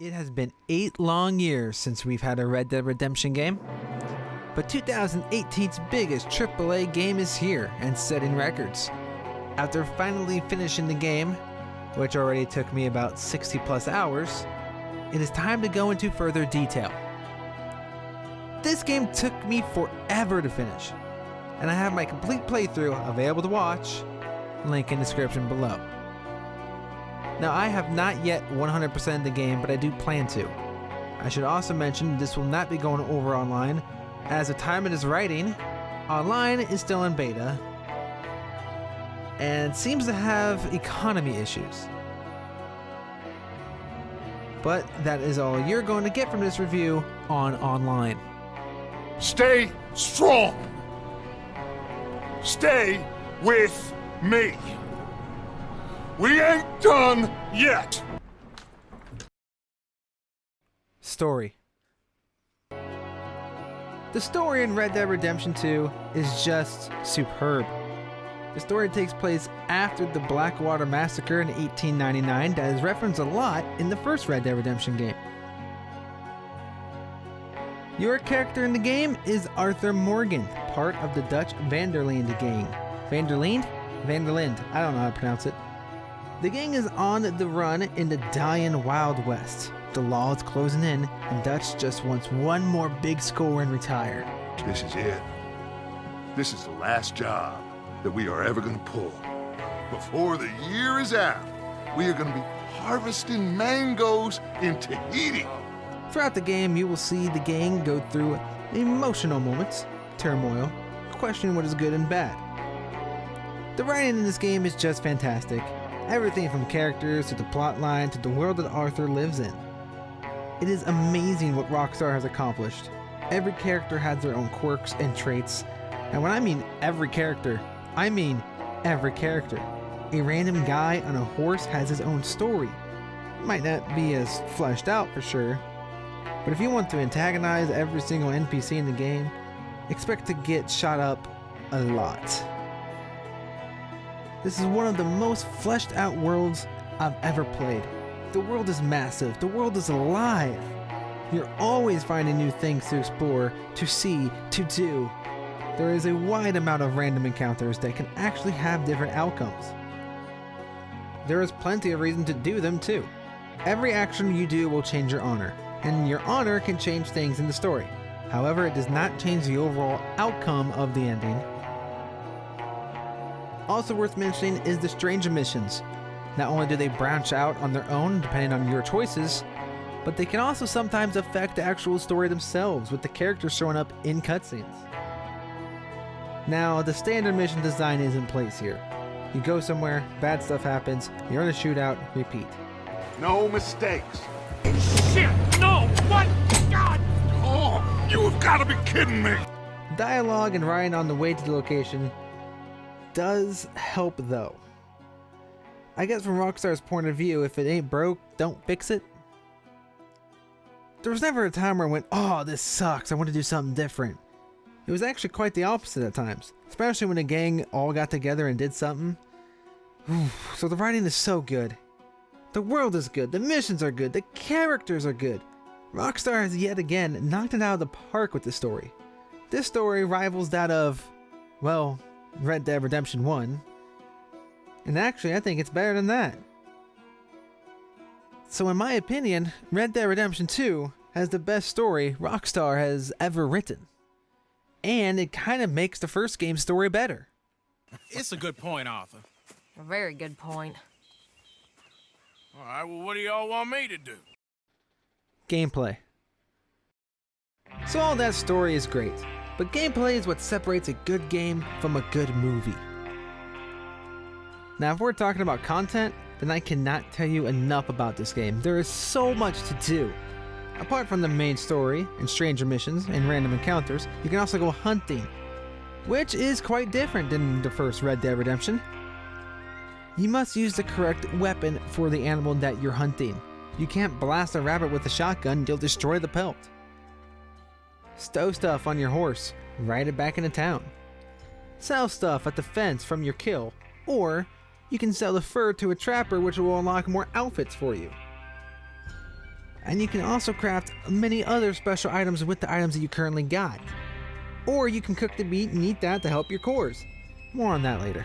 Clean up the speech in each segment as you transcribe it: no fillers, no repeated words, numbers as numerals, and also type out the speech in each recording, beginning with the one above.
It has been 8 long years since we've had a Red Dead Redemption game, but 2018's biggest AAA game is here and setting records. After finally finishing the game, which already took me about 60 plus hours, it is time to go into further detail. This game took me forever to finish, and I have my complete playthrough available to watch, link in description below. Now, I have not yet 100% the game, but I do plan to. I should also mention this will not be going over online, as the time it is writing, online is still in beta, and seems to have economy issues. But that is all you're going to get from this review on online. Stay strong. Stay with me. We ain't done yet. Story. The story in Red Dead Redemption 2 is just superb. The story takes place after the Blackwater Massacre in 1899 that is referenced a lot in the first Red Dead Redemption game. Your character in the game is Arthur Morgan, part of the Dutch Van der Linde gang. Van der Linde? Van der Linde. I don't know how to pronounce it. The gang is on the run in the dying Wild West. The law is closing in, and Dutch just wants one more big score and retire. This is it. This is the last job that we are ever going to pull. Before the year is out, we are going to be harvesting mangoes in Tahiti. Throughout the game, you will see the gang go through emotional moments, turmoil, questioning what is good and bad. The writing in this game is just fantastic. Everything from characters to the plotline to the world that Arthur lives in. It is amazing what Rockstar has accomplished. Every character has their own quirks and traits, and when I mean every character, I mean every character. A random guy on a horse has his own story. It might not be as fleshed out for sure, but if you want to antagonize every single NPC in the game, expect to get shot up a lot. This is one of the most fleshed out worlds I've ever played. The world is massive, the world is alive. You're always finding new things to explore, to see, to do. There is a wide amount of random encounters that can actually have different outcomes. There is plenty of reason to do them too. Every action you do will change your honor, and your honor can change things in the story. However, it does not change the overall outcome of the ending. Also worth mentioning is the strange missions. Not only do they branch out on their own depending on your choices, but they can also sometimes affect the actual story themselves with the characters showing up in cutscenes. Now, the standard mission design is in place here. You go somewhere, bad stuff happens, you're in a shootout, repeat. No mistakes. Shit! No! What? God! Oh, you have got to be kidding me. Dialogue and writing on the way to the location does help though. I guess from Rockstar's point of view, if it ain't broke, don't fix it. There was never a time where I went, oh, this sucks, I want to do something different. It was actually quite the opposite at times, especially when a gang all got together and did something. So the writing is so good. The world is good, the missions are good, the characters are good. Rockstar has yet again knocked it out of the park with this story. This story rivals that of, well, Red Dead Redemption 1. And actually, I think it's better than that. So in my opinion, Red Dead Redemption 2 has the best story Rockstar has ever written. And it kind of makes the first game's story better. It's a good point, Arthur. A very good point. All right, well, what do y'all want me to do? Gameplay. So all that story is great, but gameplay is what separates a good game from a good movie. Now, if we're talking about content, then I cannot tell you enough about this game. There is so much to do. Apart from the main story and stranger missions and random encounters, you can also go hunting, which is quite different than the first Red Dead Redemption. You must use the correct weapon for the animal that you're hunting. You can't blast a rabbit with a shotgun, you'll destroy the pelt. Stow stuff on your horse, ride it back into town. Sell stuff at the fence from your kill, or you can sell the fur to a trapper, which will unlock more outfits for you. And you can also craft many other special items with the items that you currently got. Or you can cook the meat and eat that to help your cores. More on that later.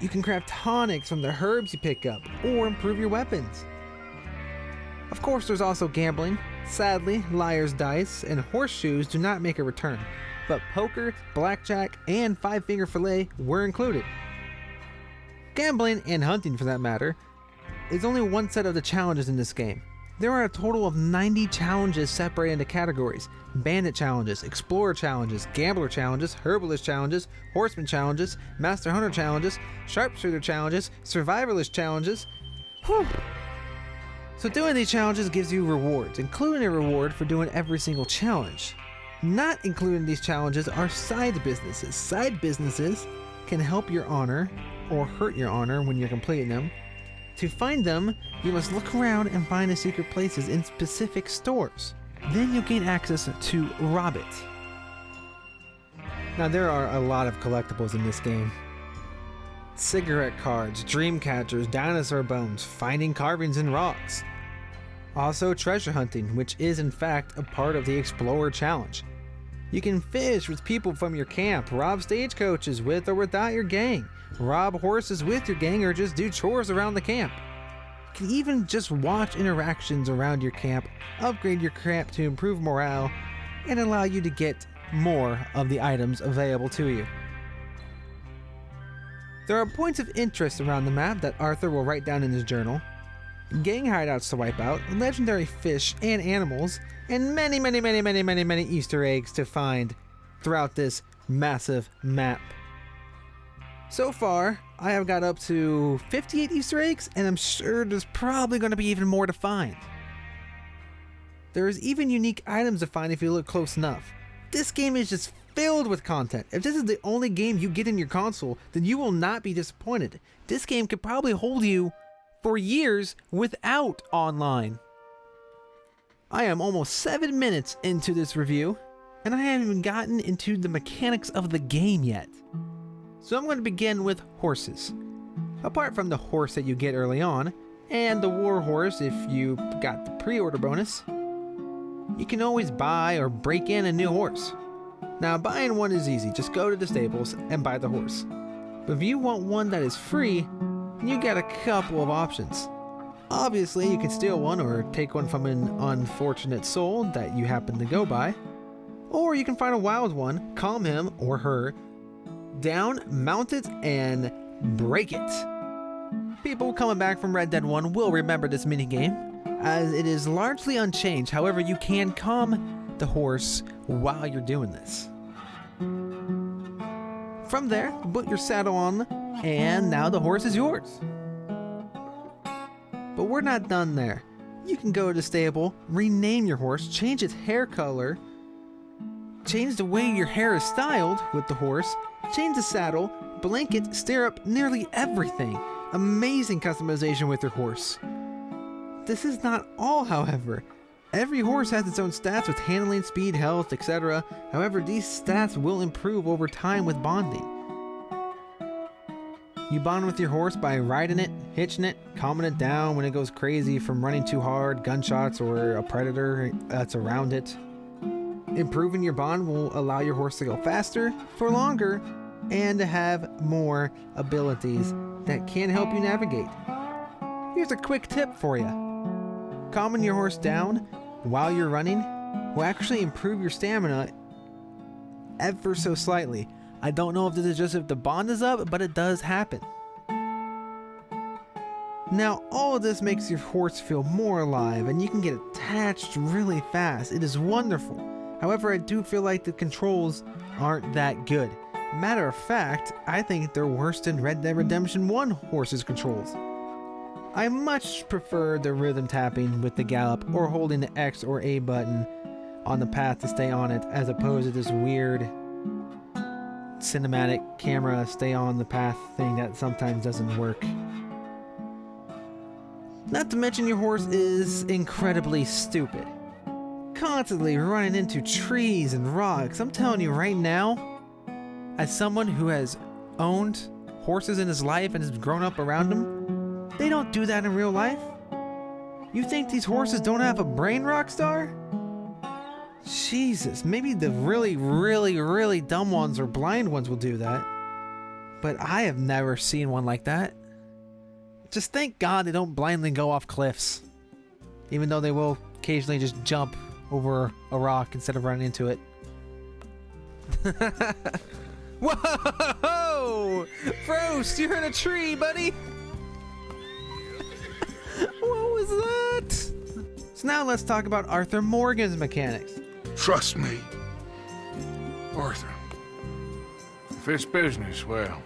You can craft tonics from the herbs you pick up, or improve your weapons. Of course, there's also gambling. Sadly, liar's dice and horseshoes do not make a return, but poker, blackjack, and five-finger fillet were included. Gambling, and hunting for that matter, is only one set of the challenges in this game. There are a total of 90 challenges separated into categories: bandit challenges, explorer challenges, gambler challenges, herbalist challenges, horseman challenges, master hunter challenges, sharpshooter challenges, survivalist challenges. Whew. So doing these challenges gives you rewards, including a reward for doing every single challenge. Not included in these challenges are side businesses. Side businesses can help your honor or hurt your honor when you're completing them. To find them, you must look around and find the secret places in specific stores. Then you'll gain access to rob it. Now there are a lot of collectibles in this game. Cigarette cards, dream catchers, dinosaur bones, finding carvings in rocks. Also treasure hunting, which is in fact a part of the Explorer Challenge. You can fish with people from your camp, rob stagecoaches with or without your gang, rob horses with your gang, or just do chores around the camp. You can even just watch interactions around your camp, upgrade your camp to improve morale, and allow you to get more of the items available to you. There are points of interest around the map that Arthur will write down in his journal, gang hideouts to wipe out, legendary fish and animals, and many Easter eggs to find throughout this massive map. So far, I have got up to 58 Easter eggs, and I'm sure there's probably going to be even more to find. There's even unique items to find if you look close enough. This game is just filled with content. If this is the only game you get in your console, then you will not be disappointed. This game could probably hold you for years without online. I am almost 7 minutes into this review, and I haven't even gotten into the mechanics of the game yet. So I'm going to begin with horses. Apart from the horse that you get early on, and the war horse if you got the pre-order bonus, you can always buy or break in a new horse. Now buying one is easy, just go to the stables and buy the horse. But if you want one that is free, you got a couple of options. Obviously you can steal one or take one from an unfortunate soul that you happen to go by. Or you can find a wild one, calm him or her down, mount it, and break it. People coming back from Red Dead 1 will remember this minigame, as it is largely unchanged. However, you can calm the horse while you're doing this. From there, put your saddle on, and now the horse is yours. But we're not done there. You can go to the stable, rename your horse, change its hair color, change the way your hair is styled with the horse, change the saddle, blanket, stirrup, nearly everything. Amazing customization with your horse. This is not all, however. Every horse has its own stats with handling, speed, health, etc. However, these stats will improve over time with bonding. You bond with your horse by riding it, hitching it, calming it down when it goes crazy from running too hard, gunshots, or a predator that's around it. Improving your bond will allow your horse to go faster, for longer, and to have more abilities that can help you navigate. Here's a quick tip for you. Calming your horse down while you're running will actually improve your stamina ever so slightly. I don't know if this is just if the bond is up, but it does happen. Now, all of this makes your horse feel more alive, and you can get attached really fast. It is wonderful. However, I do feel like the controls aren't that good. Matter of fact, I think they're worse than Red Dead Redemption 1 horse's controls. I much prefer the rhythm tapping with the gallop or holding the X or A button on the path to stay on it, as opposed to this weird cinematic camera stay on the path thing that sometimes doesn't work. Not to mention your horse is incredibly stupid. Constantly running into trees and rocks. I'm telling you right now, as someone who has owned horses in his life and has grown up around them, they don't do that in real life. You think these horses don't have a brain, Rockstar? Jesus, maybe the really dumb ones or blind ones will do that. But I have never seen one like that. Just thank God they don't blindly go off cliffs. Even though they will occasionally just jump over a rock instead of running into it. Whoa! Frost, you hit a tree, buddy! What was that? So now let's talk about Arthur Morgan's mechanics. Trust me, Arthur. If it's business, well,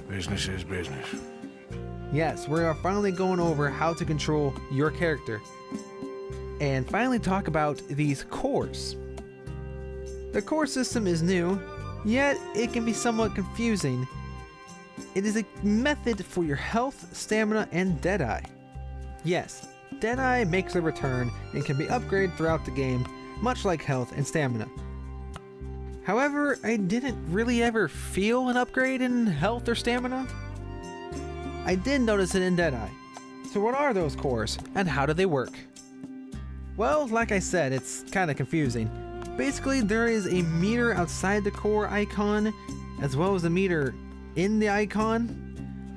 business is business. Yes, we are finally going over how to control your character. And finally talk about these cores. The core system is new, yet it can be somewhat confusing. It is a method for your health, stamina, and Deadeye. Yes, Deadeye makes a return and can be upgraded throughout the game, much like health and stamina. However, I didn't really ever feel an upgrade in health or stamina. I did notice it in Deadeye. So what are those cores, and how do they work? Well, like I said, it's kinda confusing. Basically, there is a meter outside the core icon, as well as a meter in the icon.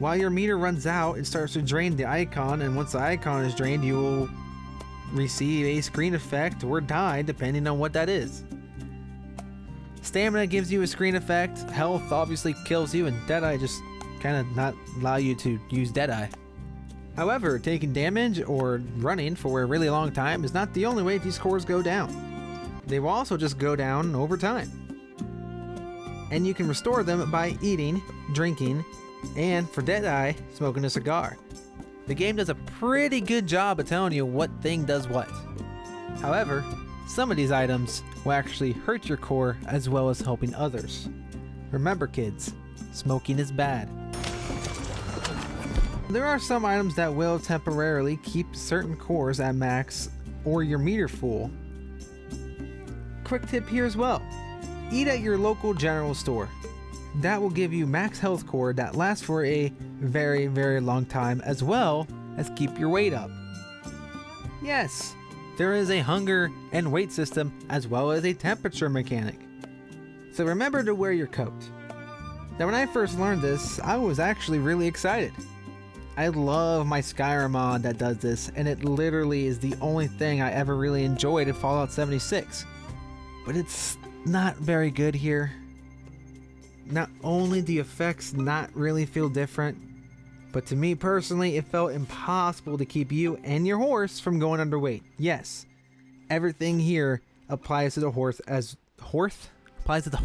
While your meter runs out, it starts to drain the icon, and once the icon is drained, you will receive a screen effect or die, depending on what that is. Stamina gives you a screen effect, health obviously kills you, and Deadeye just kind of not allow you to use Deadeye. However, taking damage or running for a really long time is not the only way these cores go down. They will also just go down over time. And you can restore them by eating, drinking, and for Deadeye, smoking a cigar. The game does a pretty good job of telling you what thing does what. However, some of these items will actually hurt your core as well as helping others. Remember kids, smoking is bad. There are some items that will temporarily keep certain cores at max or your meter full. Quick tip here as well. Eat at your local general store. That will give you max health core that lasts for a very long time, as well as keep your weight up. Yes, there is a hunger and weight system as well as a temperature mechanic. So remember to wear your coat. Now when I first learned this, I was actually really excited. I love my Skyrim mod that does this, and it literally is the only thing I ever really enjoyed in Fallout 76. But it's not very good here. Not only do the effects not really feel different, but to me personally, it felt impossible to keep you and your horse from going underweight. Yes, everything here applies to the horse as applies to the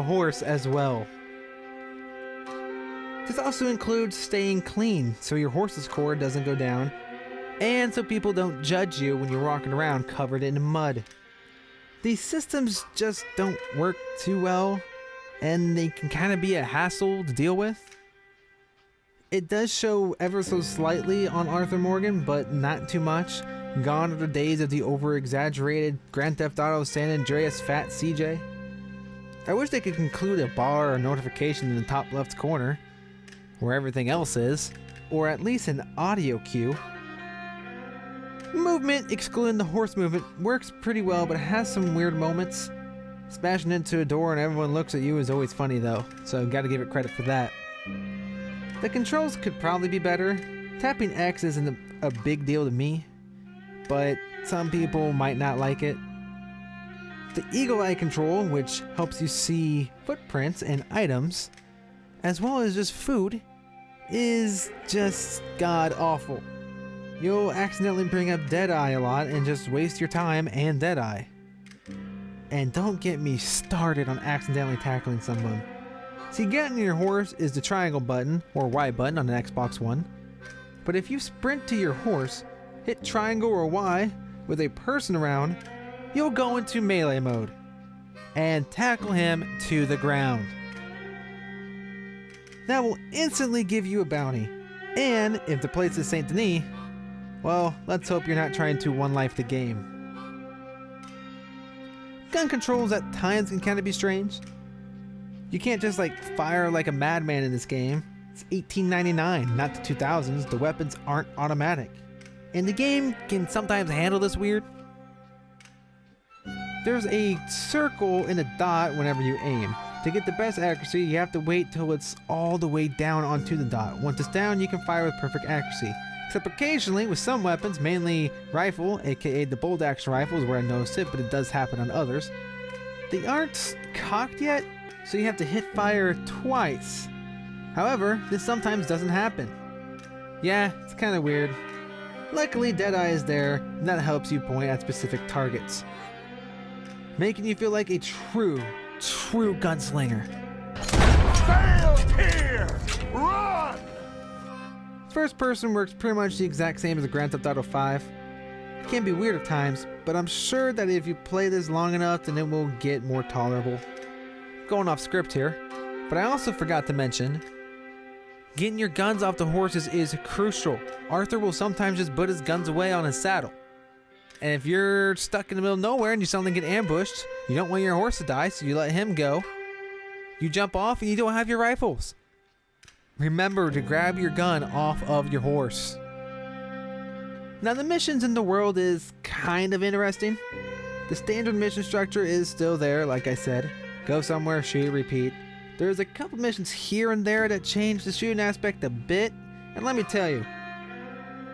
horse as well. This also includes staying clean so your horse's core doesn't go down, and so people don't judge you when you're walking around covered in mud. These systems just don't work too well, and they can kind of be a hassle to deal with. It does show ever so slightly on Arthur Morgan, but not too much. Gone are the days of the over-exaggerated Grand Theft Auto San Andreas fat CJ. I wish they could include a bar or notification in the top left corner, where everything else is, or at least an audio cue. Movement, excluding the horse movement, works pretty well, but it has some weird moments. Smashing into a door and everyone looks at you is always funny though, so gotta give it credit for that. The controls could probably be better. Tapping X isn't a big deal to me, but some people might not like it. The Eagle Eye control, which helps you see footprints and items, as well as just food, is just god awful. You'll accidentally bring up Deadeye a lot and just waste your time and Deadeye. And don't get me started on accidentally tackling someone. See, getting your horse is the triangle button, or Y button on the Xbox One. But if you sprint to your horse, hit triangle or Y with a person around, you'll go into melee mode and tackle him to the ground. That will instantly give you a bounty. And if the place is Saint Denis, well, let's hope you're not trying to one-life the game. Gun controls at times can kind of be strange. You can't just fire like a madman in this game. It's 1899, not the 2000s. The weapons aren't automatic. And the game can sometimes handle this weird. There's a circle and a dot whenever you aim. To get the best accuracy, you have to wait till it's all the way down onto the dot. Once it's down, you can fire with perfect accuracy. Except occasionally, with some weapons, mainly rifle, aka the bolt action rifle is where I noticed it, but it does happen on others. They aren't cocked yet, so you have to hit fire twice. However, this sometimes doesn't happen. Yeah, it's kinda weird. Luckily, Deadeye is there, and that helps you point at specific targets, making you feel like a true gunslinger. Failed here! Run! First person works pretty much the exact same as the Grand Theft Auto 5. It can be weird at times, but I'm sure that if you play this long enough, then it will get more tolerable. Going off script here, but I also forgot to mention, getting your guns off the horses is crucial. Arthur will sometimes just put his guns away on his saddle. And if you're stuck in the middle of nowhere and you suddenly get ambushed, you don't want your horse to die, so you let him go. You jump off and you don't have your rifles. Remember to grab your gun off of your horse. Now the missions in the world is kind of interesting. The standard mission structure is still there, like I said. Go somewhere, shoot, repeat. There's a couple missions here and there that change the shooting aspect a bit, and let me tell you,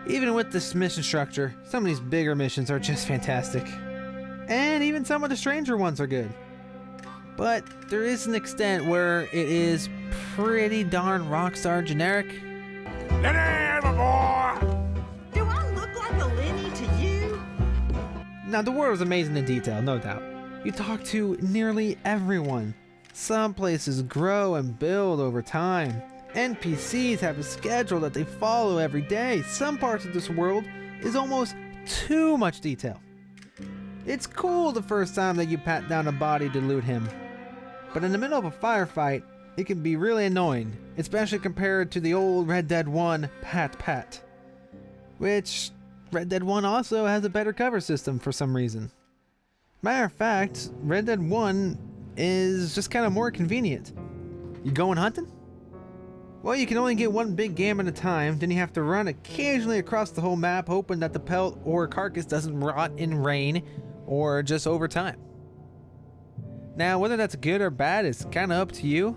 even with this mission structure, some of these bigger missions are just fantastic. And even some of the stranger ones are good. But there is an extent where it is pretty darn Rockstar generic. Linde, my boy! Do I look like a Lenny to you? Now the world is amazing in detail, no doubt. You talk to nearly everyone. Some places grow and build over time. NPCs have a schedule that they follow every day. Some parts of this world is almost too much detail. It's cool the first time that you pat down a body to loot him. But in the middle of a firefight, it can be really annoying, especially compared to the old Red Dead 1 pat. Which, Red Dead 1 also has a better cover system for some reason. Matter of fact, Red Dead 1 is just kind of more convenient. You going hunting? Well, you can only get one big game at a time, then you have to run occasionally across the whole map hoping that the pelt or carcass doesn't rot in rain or just over time. Now, whether that's good or bad is kind of up to you.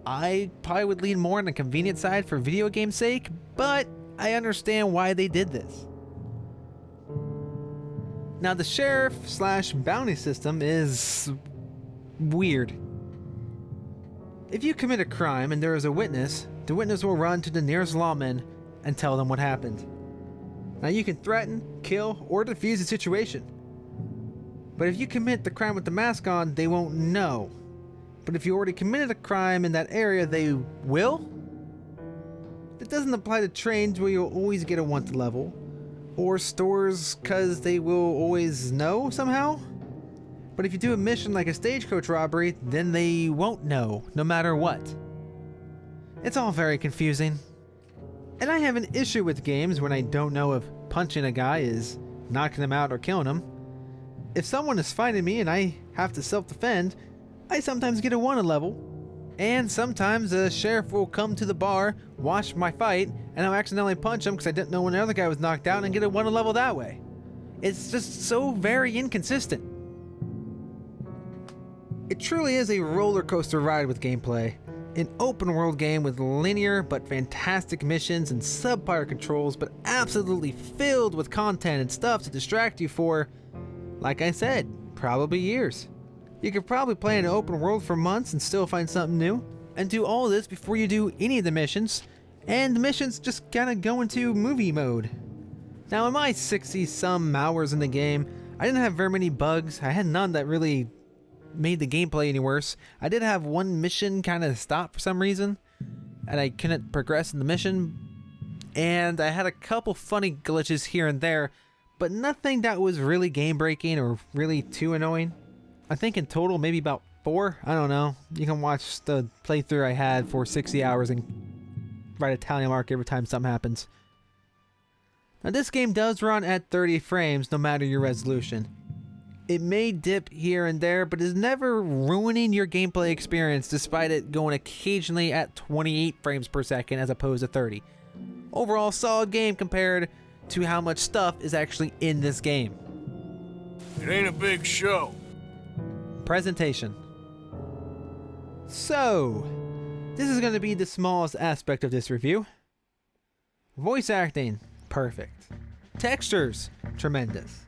I probably would lean more on the convenient side for video game's sake, but I understand why they did this. Now, the sheriff/bounty system is weird. If you commit a crime and there is a witness, the witness will run to the nearest lawman and tell them what happened. Now you can threaten, kill, or defuse the situation. But if you commit the crime with the mask on, they won't know. But if you already committed a crime in that area, they will? That doesn't apply to trains where you'll always get a wanted level, or stores cause they will always know somehow. But if you do a mission like a stagecoach robbery, then they won't know, no matter what. It's all very confusing. And I have an issue with games when I don't know if punching a guy is knocking him out or killing him. If someone is fighting me and I have to self-defend, I sometimes get a wanted level. And sometimes the sheriff will come to the bar, watch my fight, and I'll accidentally punch him because I didn't know when the other guy was knocked out and get a wanted level that way. It's just so very inconsistent. It truly is a roller coaster ride with gameplay. An open world game with linear but fantastic missions and subpar controls, but absolutely filled with content and stuff to distract you for, like I said, probably years. You could probably play an open world for months and still find something new, and do all this before you do any of the missions, and the missions just kinda go into movie mode. Now in my 60-some hours in the game, I didn't have very many bugs. I had none that really made the gameplay any worse. I did have one mission kind of stop for some reason, and I couldn't progress in the mission, and I had a couple funny glitches here and there, but nothing that was really game breaking or really too annoying. I think in total maybe about 4. I don't know. You can watch the playthrough I had for 60 hours and write a tally mark every time something happens. Now this game does run at 30 frames no matter your resolution. It may dip here and there, but is never ruining your gameplay experience despite it going occasionally at 28 frames per second as opposed to 30. Overall, solid game compared to how much stuff is actually in this game. It ain't a big show. Presentation. So, this is going to be the smallest aspect of this review. Voice acting, perfect. Textures, tremendous.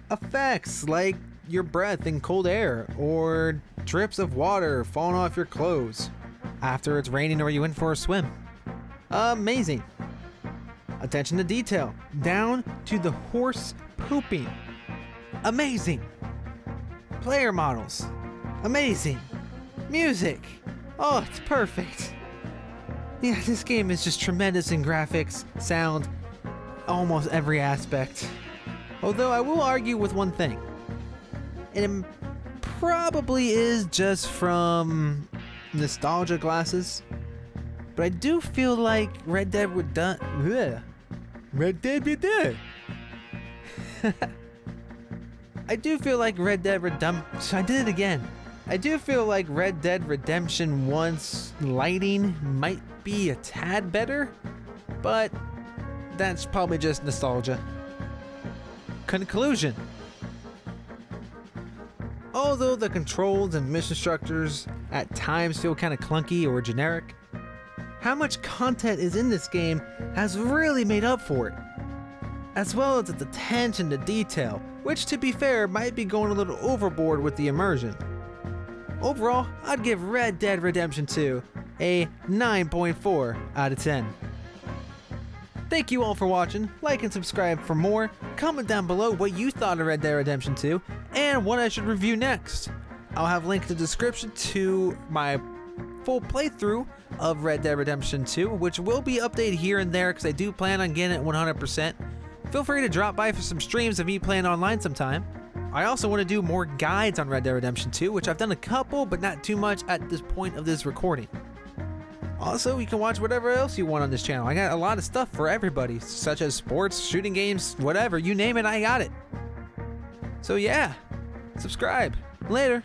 Effects like your breath in cold air or drips of water falling off your clothes after it's raining or you went for a swim. Amazing. Attention to detail, down to the horse pooping. Amazing. Player models, amazing. Music, oh, it's perfect. Yeah, this game is just tremendous in graphics, sound, almost every aspect. Although I will argue with one thing. And it probably is just from nostalgia glasses. But I do feel like Red Dead Redemption. I do feel like Red Dead Redemption. I did it again. I do feel like Red Dead Redemption 1's lighting might be a tad better, but that's probably just nostalgia. Conclusion. Although the controls and mission structures at times feel kind of clunky or generic, how much content is in this game has really made up for it, as well as its attention to detail, which to be fair might be going a little overboard with the immersion. Overall, I'd give Red Dead Redemption 2 a 9.4 out of 10. Thank you all for watching, like and subscribe for more, comment down below what you thought of Red Dead Redemption 2, and what I should review next. I'll have a link in the description to my full playthrough of Red Dead Redemption 2, which will be updated here and there because I do plan on getting it 100%. Feel free to drop by for some streams of me playing online sometime. I also want to do more guides on Red Dead Redemption 2, which I've done a couple, but not too much at this point of this recording. Also, you can watch whatever else you want on this channel. I got a lot of stuff for everybody, such as sports, shooting games, whatever. You name it, I got it. So yeah, subscribe. Later.